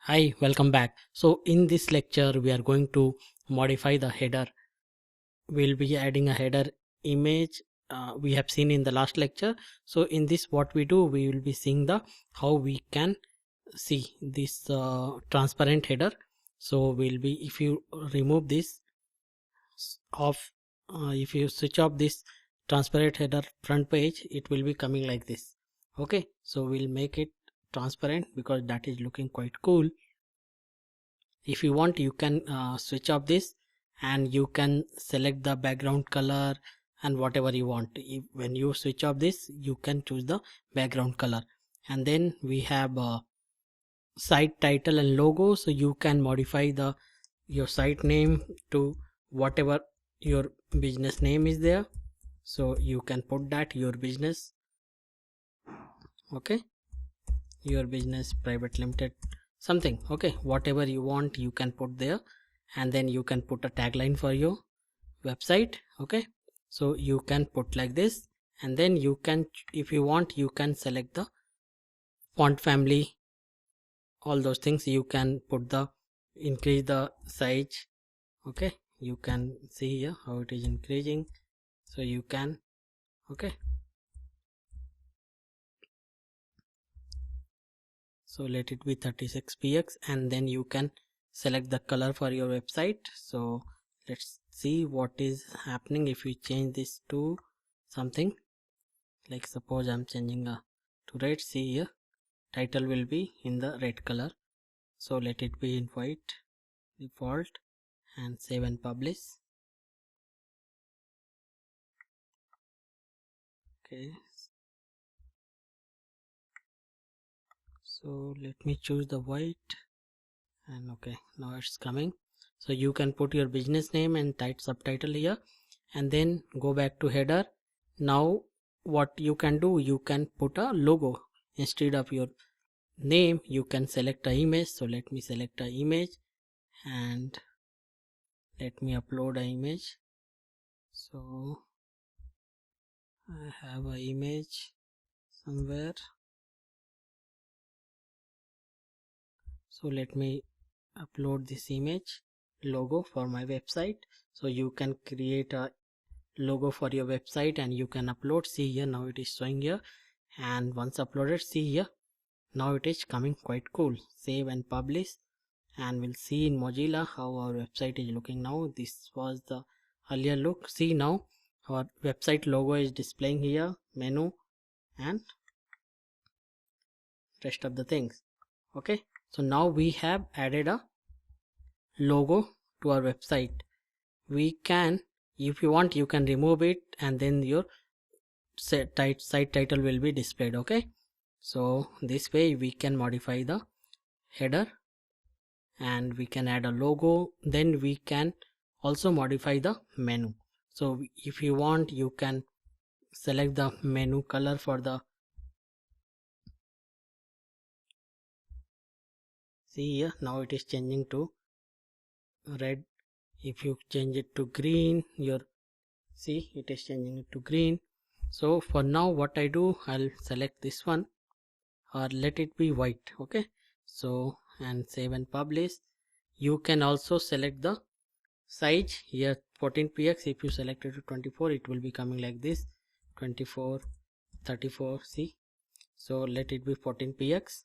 Hi, welcome back. So in this lecture we are going to modify the header. We'll be adding a header image we have seen in the last lecture. So in this what we do, we will be seeing the how we can see this transparent header. So we'll be, if you remove this off, if you switch off this transparent header front page, it will be coming like this. Okay, so we'll make it transparent because that is looking quite cool. If you want, you can switch off this and you can select the background color and whatever you want. When you switch off this, you can choose the background color. And then we have site title and logo, so you can modify your site name to whatever your business name is there, so you can put that your business, okay, your business private limited something, okay, whatever you want you can put there. And then you can put a tagline for your website, okay, so you can put like this. And then you can, if you want, you can select the font family, all those things. You can put the increase the size, okay, you can see here how it is increasing, so you can, okay, so let it be 36px. And then you can select the color for your website. So let's see what is happening if we change this to something like, suppose I'm changing to red. See here, title will be in the red color, so let it be in white default and save and publish. Okay, so let me choose the white, and okay, now it's coming. So you can put your business name and type subtitle here, and then go back to header. Now what you can do, you can put a logo instead of your name. You can select an image, so let me select an image and let me upload an image. So I have an image somewhere, so let me upload this image logo for my website. So you can create a logo for your website and you can upload. See here, now it is showing here, and once uploaded, see here, now it is coming quite cool. Save and publish, and we'll see in Mozilla how our website is looking now. This was the earlier look. See, now our website logo is displaying here, menu and rest of the things. Okay, so now we have added a logo to our website. We can, if you want, you can remove it and then your site title will be displayed. Okay, so this way we can modify the header and we can add a logo. Then we can also modify the menu. So if you want, you can select the menu color for the, see here, now it is changing to red. If you change it to green, your, see, it is changing it to green. So for now what I do, I'll select this one, or let it be white. Okay, so and save and publish. You can also select the size here, 14px. If you select it to 24, it will be coming like this, 24, 34. See, so let it be 14px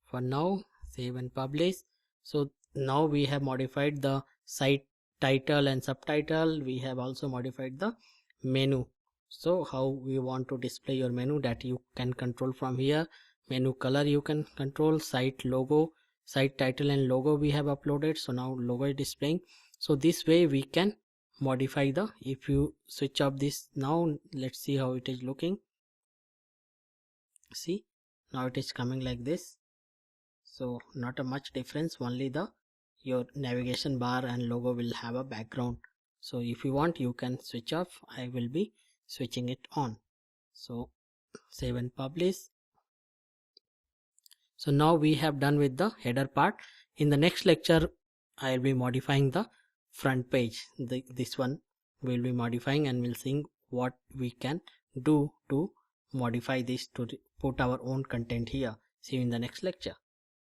for now. Save and publish. So now we have modified the site title and subtitle. We have also modified the menu. So how we want to display your menu, that you can control from here. Menu color you can control, site logo, site title and logo we have uploaded, so now logo is displaying. So this way we can modify the, if you switch off this now, let's see how it is looking. See, now it is coming like this. So not a much difference, only the your navigation bar and logo will have a background. So if you want, you can switch off. I will be switching it on. So save and publish. So now we have done with the header part. In the next lecture I will be modifying the front page. This one we will be modifying, and we'll see what we can do to modify this to put our own content here. See you in the next lecture.